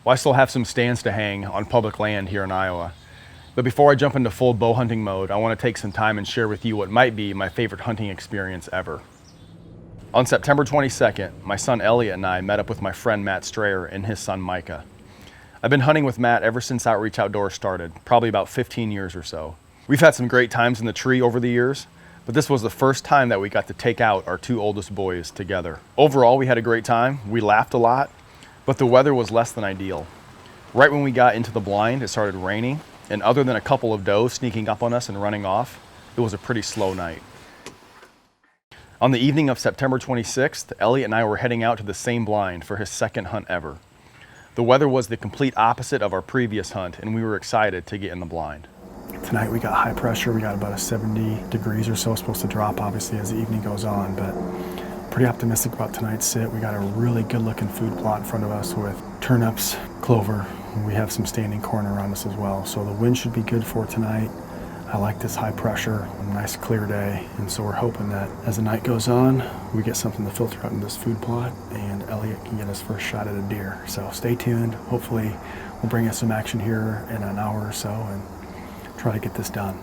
Well, I still have some stands to hang on public land here in Iowa. But before I jump into full bow hunting mode, I want to take some time and share with you what might be my favorite hunting experience ever. On September 22nd, my son Eliott and I met up with my friend Matt Strayer and his son Micah. I've been hunting with Matt ever since Outreach Outdoors started, probably about 15 years or so. We've had some great times in the tree over the years, but this was the first time that we got to take out our two oldest boys together. Overall, we had a great time. We laughed a lot, but the weather was less than ideal. Right when we got into the blind, it started raining, and other than a couple of does sneaking up on us and running off, it was a pretty slow night. On the evening of September 26th, Eliott and I were heading out to the same blind for his second hunt ever. The weather was the complete opposite of our previous hunt, and we were excited to get in the blind. Tonight we got high pressure. We got about a 70 degrees or so, supposed to drop obviously as the evening goes on, but pretty optimistic about tonight's sit. We got a really good looking food plot in front of us with turnips, clover. We have some standing corn around us as well. So the wind should be good for tonight. I like this high pressure, a nice clear day. And so we're hoping that as the night goes on, we get something to filter out in this food plot and Eliott can get his first shot at a deer. So stay tuned. Hopefully we'll bring us some action here in an hour or so and try to get this done.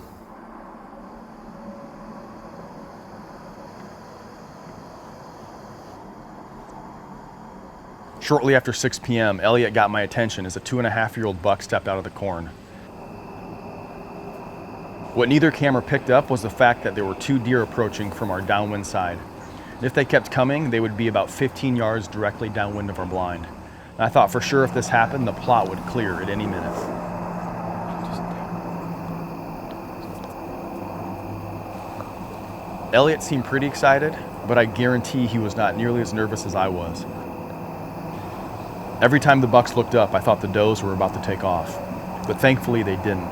Shortly after 6 p.m., Eliott got my attention as a 2.5-year-old buck stepped out of the corn. What neither camera picked up was the fact that there were two deer approaching from our downwind side. And if they kept coming, they would be about 15 yards directly downwind of our blind. And I thought for sure if this happened, the plot would clear at any minute. Eliott seemed pretty excited, but I guarantee he was not nearly as nervous as I was. Every time the bucks looked up, I thought the does were about to take off, but thankfully they didn't.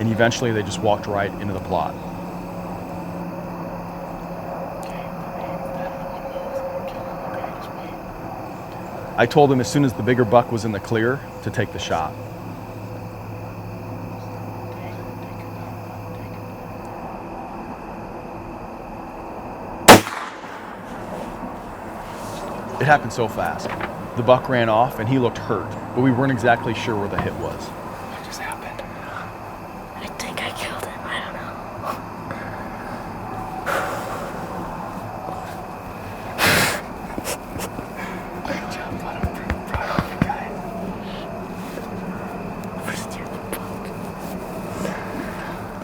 And eventually they just walked right into the plot. I told him as soon as the bigger buck was in the clear to take the shot. It happened so fast. The buck ran off and he looked hurt, but we weren't exactly sure where the hit was. What just happened? I think I killed him. I don't know. Great job, bud. I'm pretty proud of you guys. First year the book.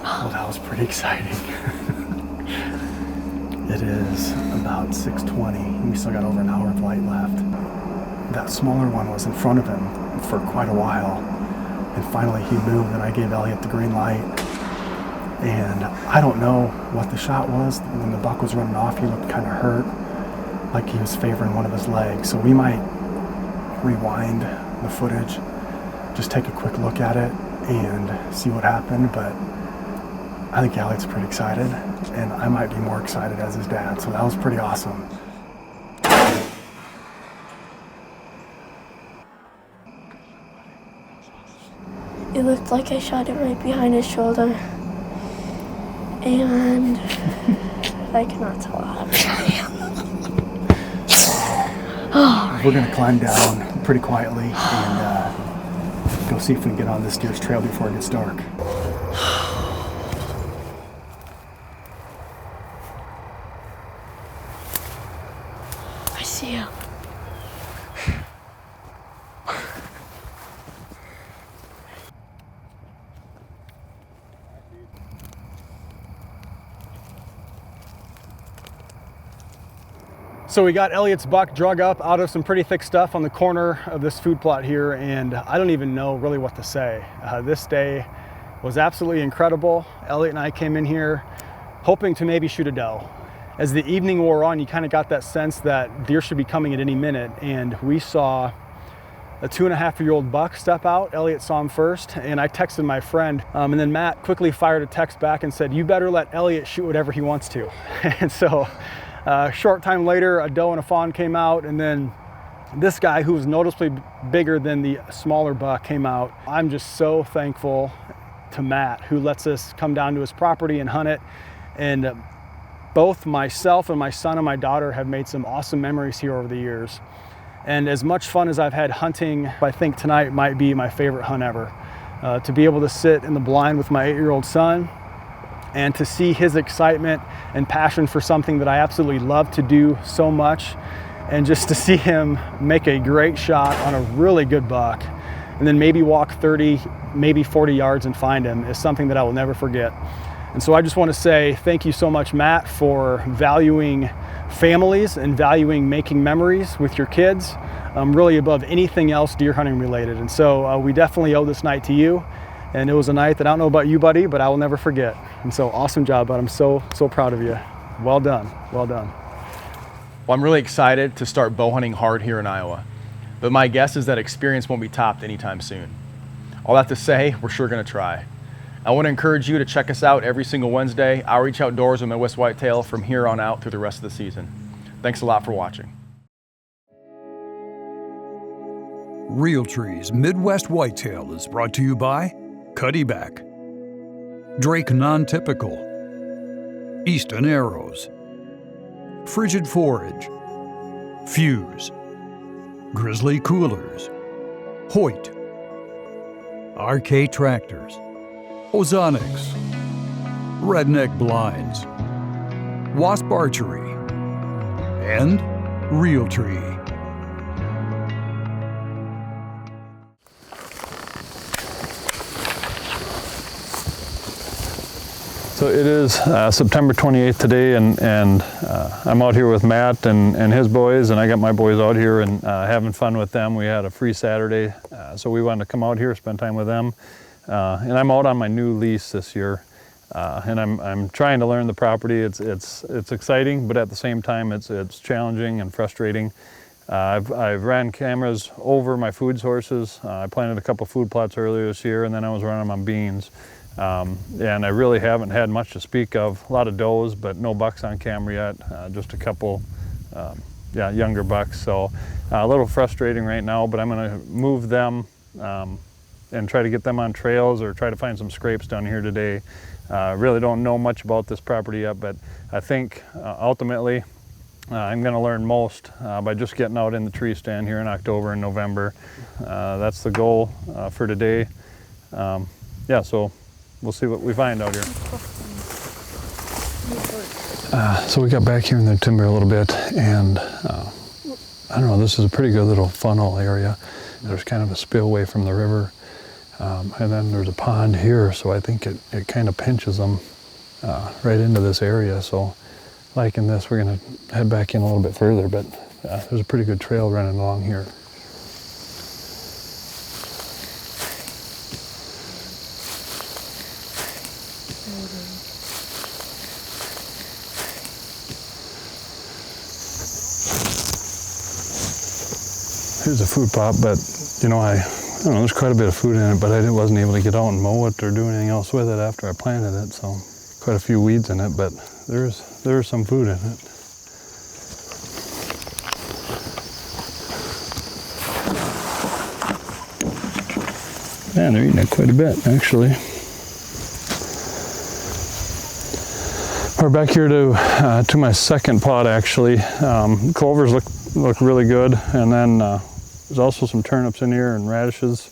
Well, that was pretty exciting. It is about 6:20. We still got over an hour of light left. That smaller one was in front of him for quite a while, and finally he moved and I gave Eliott the green light. And I don't know what the shot was. When the buck was running off, he looked kind of hurt, like he was favoring one of his legs. So we might rewind the footage, just take a quick look at it and see what happened. But I think Eliott's pretty excited, and I might be more excited as his dad, so that was pretty awesome. It looked like I shot it right behind his shoulder. And I cannot tell how I'm shooting. We're gonna climb down pretty quietly and go see if we can get on this deer's trail before it gets dark. I see him. So we got Eliott's buck drug up out of some pretty thick stuff on the corner of this food plot here, and I don't even know really what to say. This day was absolutely incredible. Eliott and I came in here hoping to maybe shoot a doe. As the evening wore on, you kind of got that sense that deer should be coming at any minute, and we saw a 2.5-year-old buck step out. Eliott saw him first, and I texted my friend, and then Matt quickly fired a text back and said, "You better let Eliott shoot whatever he wants to." And so a short time later, a doe and a fawn came out, and then this guy, who was noticeably bigger than the smaller buck, came out. I'm just so thankful to Matt, who lets us come down to his property and hunt it. And both myself and my son and my daughter have made some awesome memories here over the years. And as much fun as I've had hunting, I think tonight might be my favorite hunt ever. To be able to sit in the blind with my 8-year-old son and to see his excitement and passion for something that I absolutely love to do so much, and just to see him make a great shot on a really good buck and then maybe walk 30, maybe 40 yards and find him is something that I will never forget. And so I just want to say thank you so much, Matt, for valuing families and valuing making memories with your kids, really above anything else deer hunting related. And so we definitely owe this night to you. And it was a night that I don't know about you, buddy, but I will never forget. And so awesome job, bud. I'm so proud of you. Well done, well done. Well, I'm really excited to start bow hunting hard here in Iowa, but my guess is that experience won't be topped anytime soon. All that to say, we're sure gonna try. I want to encourage you to check us out every single Wednesday. I'll reach outdoors with Midwest Whitetail from here on out through the rest of the season. Thanks a lot for watching. Realtree's Midwest Whitetail is brought to you by Cuddyback, Drake Non-Typical, Easton Arrows, Frigid Forage, Fuse, Grizzly Coolers, Hoyt, RK Tractors, Ozonics, Redneck Blinds, Wasp Archery, and Realtree. So it is September 28th today, and I'm out here with Matt and his boys, and I got my boys out here and having fun with them. We had a free Saturday, so we wanted to come out here, spend time with them. And I'm out on my new lease this year, and I'm trying to learn the property. It's exciting, but at the same time, it's challenging and frustrating. I've ran cameras over my food sources. I planted a couple food plots earlier this year, and then I was running them on beans. And I really haven't had much to speak of. A lot of does, but no bucks on camera yet. Just a couple, younger bucks. So a little frustrating right now, but I'm going to move them and try to get them on trails or try to find some scrapes down here today. Really don't know much about this property yet, but I think ultimately I'm going to learn most by just getting out in the tree stand here in October and November. That's the goal for today. So we'll see what we find out here. So we got back here in the timber a little bit, and I don't know, this is a pretty good little funnel area. There's kind of a spillway from the river, and then there's a pond here, so I think it kind of pinches them right into this area. So liking this, we're gonna head back in a little bit further, but there's a pretty good trail running along here. Here's a food plot, but you know, I don't know, there's quite a bit of food in it, but I wasn't able to get out and mow it or do anything else with it after I planted it, so quite a few weeds in it, but there's some food in it. Man, they're eating it quite a bit, actually. We're back here to my second plot, actually. Clovers look really good, and then there's also some turnips in here and radishes,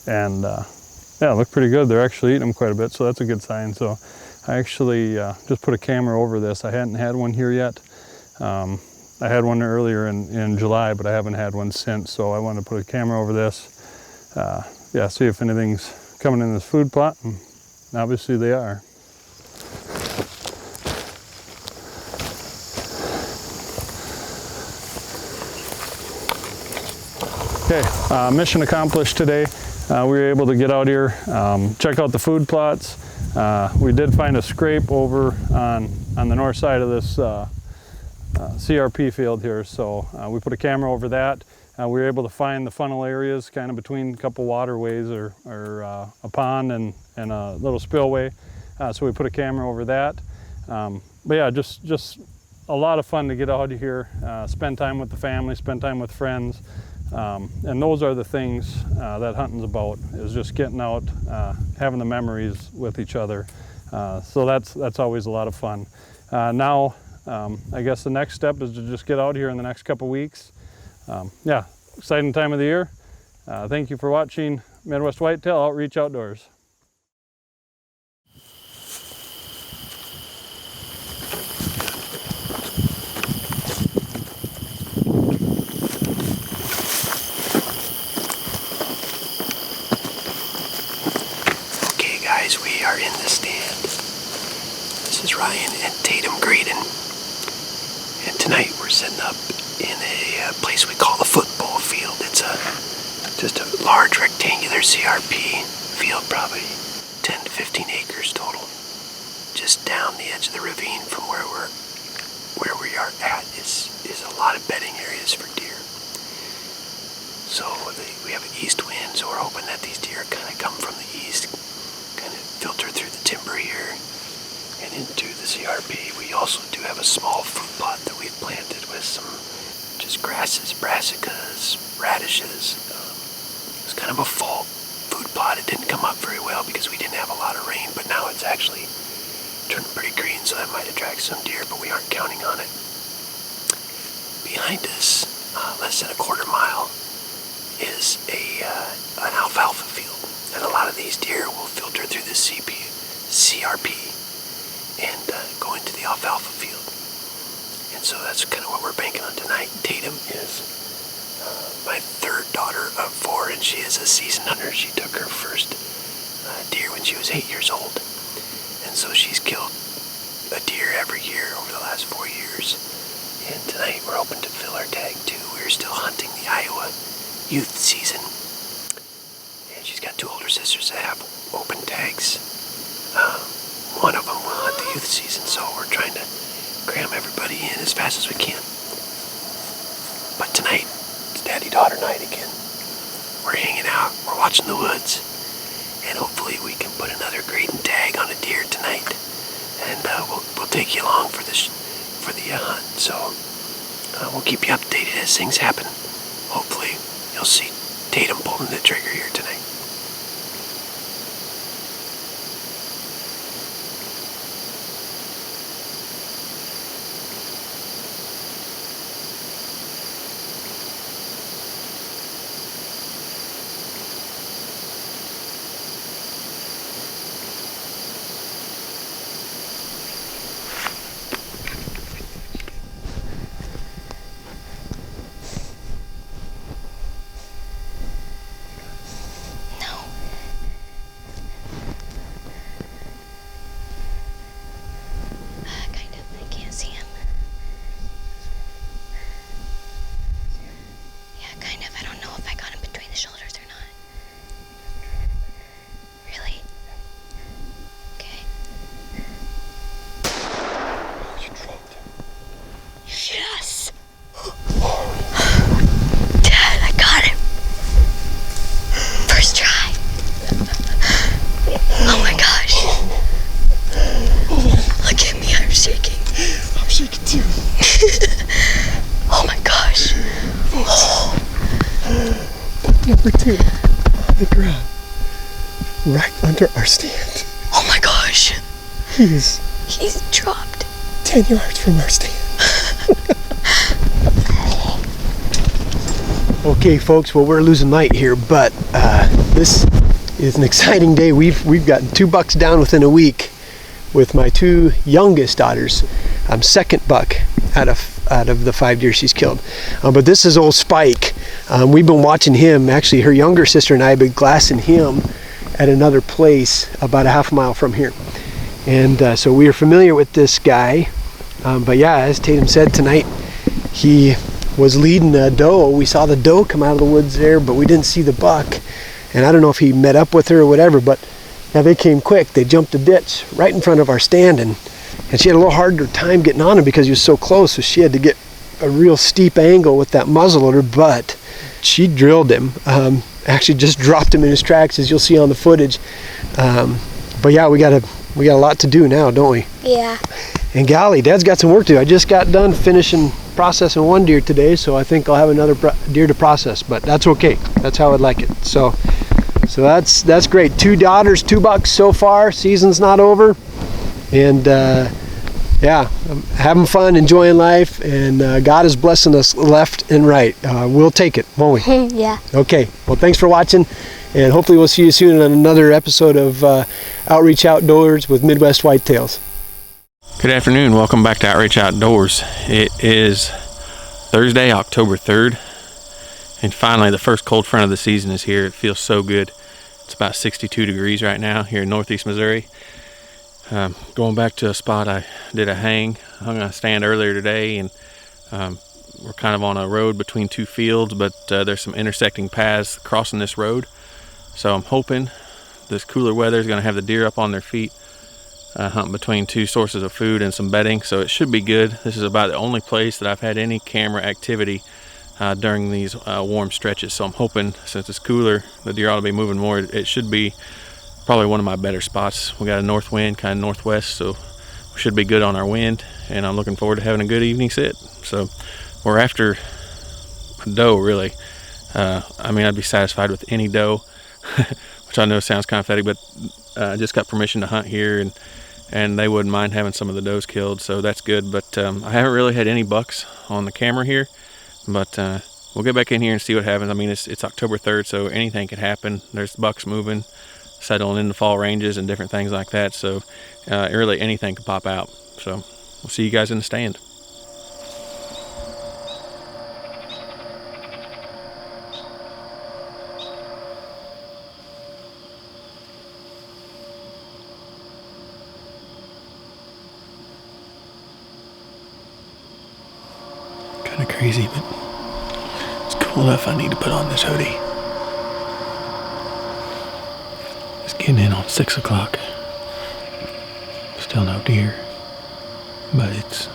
and look pretty good. They're actually eating them quite a bit, so that's a good sign. So I actually just put a camera over this. I hadn't had one here yet. I had one earlier in July, but I haven't had one since, so I wanted to put a camera over this. See if anything's coming in this food plot, and obviously they are. Okay, mission accomplished today. We were able to get out here, check out the food plots. We did find a scrape over on the north side of this CRP field here, so we put a camera over that. We were able to find the funnel areas kind of between a couple waterways or a pond and a little spillway, so we put a camera over that. But yeah, just a lot of fun to get out here, spend time with the family, spend time with friends. And those are the things that hunting's about, is just getting out, having the memories with each other. So that's always a lot of fun. Now, I guess the next step is to just get out here in the next couple weeks, yeah, exciting time of the year. Thank you for watching Midwest Whitetail Outreach Outdoors. Okay guys, we are in the stand. This is Ryan and Taydem Graden. And tonight we're setting up in a place we call the football field. It's just a large rectangular CRP field, probably 10 to 15 acres total. Just down the edge of the ravine from where we are at is a lot of bedding areas for deer. So we have an east wind, so we're hoping that these deer kind of come from the east, kind of filter through the timber here and into the CRP. We also do have a small food plot that we've planted with some just grasses, brassicas, radishes. It's kind of a fall food plot. It didn't come up very well because we didn't have a lot of rain, but now it's actually turned pretty green, so that might attract some deer, but we aren't counting on it. Behind us, less than a quarter mile, is an alfalfa field, and a lot of these deer will filter through the CRP and go into the alfalfa field. And so that's kind of what we're banking on tonight. Taydem is my third daughter of 4, and she is a seasoned hunter. She took her first deer when she was 8 years old, and so she's killed a deer every year over the last 4 years. And tonight we're hoping to fill our tag too. We're still hunting the Iowa youth season, and she's got 2 older sisters that have open tags. One of them will hunt the youth season, so we're trying to cram everybody in as fast as we can. But tonight, it's daddy-daughter night again. We're hanging out, we're watching the woods, and hopefully we can put another Graden tag on a deer tonight, and we'll take you along for the hunt. So we'll keep you updated as things happen. Hopefully you'll see Taydem pulling the trigger here tonight. Number 2 on the ground, right under our stand. Oh my gosh. He's dropped 10 yards from our stand. Okay, folks, well, we're losing light here, but this is an exciting day. We've gotten 2 bucks down within a week with my 2 youngest daughters. Second buck out of the 5 deer she's killed. But this is old Spike. We've been watching him. Actually, her younger sister and I have been glassing him at another place about a half mile from here. And so we are familiar with this guy. But yeah, as Taydem said tonight, he was leading a doe. We saw the doe come out of the woods there, but we didn't see the buck. And I don't know if he met up with her or whatever, but yeah, they came quick. They jumped a ditch right in front of our stand, and she had a little harder time getting on him because he was so close, so she had to get a real steep angle with that muzzleloader, but she drilled him. Actually just dropped him in his tracks, as you'll see on the footage. But yeah, we got a lot to do now, don't we? Yeah. And golly, Dad's got some work to do. I just got done processing 1 deer today, so I think I'll have another deer to process, but that's okay. That's how I'd like it. So that's great. 2 daughters, 2 bucks so far. Season's not over, and Yeah, I'm having fun, enjoying life, and God is blessing us left and right. We'll take it, won't we? Yeah. Okay, well, thanks for watching, and hopefully we'll see you soon on another episode of Outreach Outdoors with Midwest Whitetails. Good afternoon. Welcome back to Outreach Outdoors. It is Thursday, October 3rd, and finally the first cold front of the season is here. It feels so good. It's about 62 degrees right now here in northeast Missouri. Going back to a spot I did a hung a stand earlier today, and we're kind of on a road between two fields, but there's some intersecting paths crossing this road. So I'm hoping this cooler weather is going to have the deer up on their feet, hunting between two sources of food and some bedding, so it should be good. This is about the only place that I've had any camera activity during these warm stretches, so I'm hoping, since it's cooler, the deer ought to be moving more. It should be probably one of my better spots. We got a north wind, kind of northwest, so we should be good on our wind, and I'm looking forward to having a good evening sit. So we're after a doe, really. I mean, I'd be satisfied with any doe, which I know sounds kind of petty, but I just got permission to hunt here, and they wouldn't mind having some of the does killed, so that's good. But I haven't really had any bucks on the camera here, but we'll get back in here and see what happens. I mean, it's October 3rd, so anything could happen. There's bucks moving, settling into fall ranges and different things like that, so really anything could pop out. So we'll see you guys in the stand. Kind of crazy, but it's cool enough. I need to put on this hoodie. It's getting in on 6 o'clock. Still no deer, but it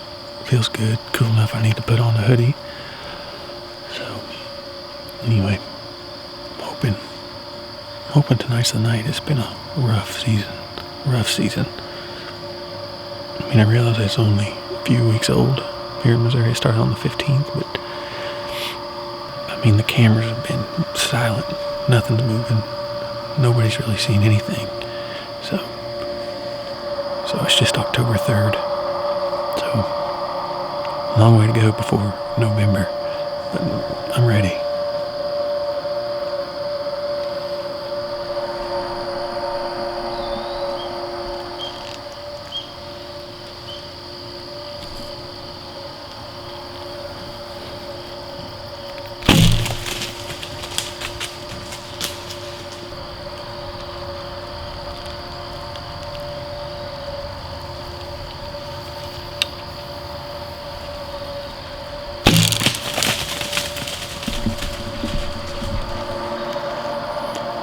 feels good, cool enough. I need to put on the hoodie. So anyway, I'm hoping tonight's the night. It's been a rough season. I mean, I realize it's only a few weeks old here in Missouri. It started on the 15th, but I mean, the cameras have been silent. Nothing's moving. Nobody's really seen anything. So it's just October 3rd. So long way to go before November, but I'm ready.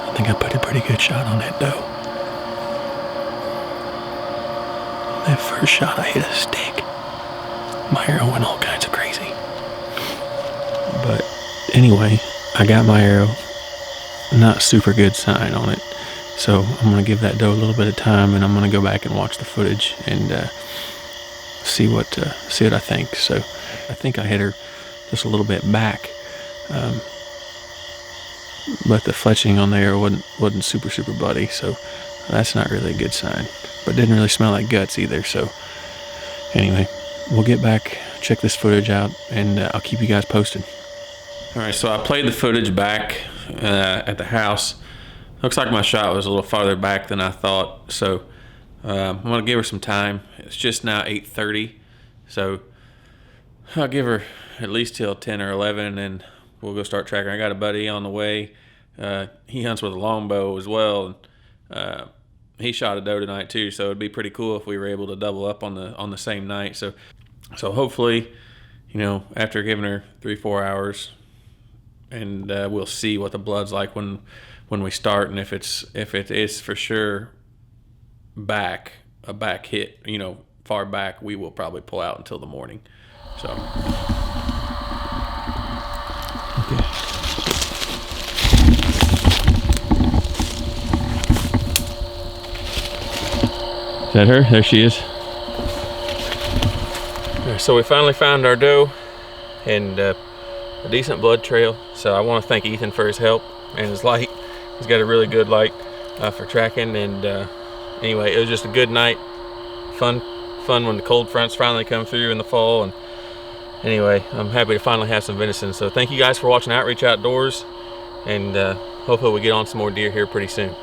I think I put a pretty good shot on that doe. That first shot I hit a stick. My arrow went all kinds of crazy. But anyway, I got my arrow. Not super good sign on it. So I'm going to give that doe a little bit of time, and I'm going to go back and watch the footage and see what I think. So I think I hit her just a little bit back. But the fletching on the arrow wasn't super bloody, so that's not really a good sign. But didn't really smell like guts either. So anyway, we'll get back, check this footage out, and I'll keep you guys posted. All right, so I played the footage back at the house. Looks like my shot was a little farther back than I thought, so I'm gonna give her some time. It's just now 8:30, so I'll give her at least till 10 or 11, and we'll go start tracking. I got a buddy on the way. He hunts with a longbow as well, and he shot a doe tonight too. So it'd be pretty cool if we were able to double up on the same night. So hopefully, after giving her 3-4 hours, and we'll see what the blood's like when we start, and if it is for sure a back hit, far back, we will probably pull out until the morning. So. Okay. Is that her? There she is. Right, so we finally found our doe, and a decent blood trail. So I want to thank Ethan for his help and his light. He's got a really good light for tracking, and anyway, it was just a good night. Fun fun when the cold fronts finally come through in the fall. And anyway, I'm happy to finally have some venison. So thank you guys for watching Outreach Outdoors, and hopefully we get on some more deer here pretty soon.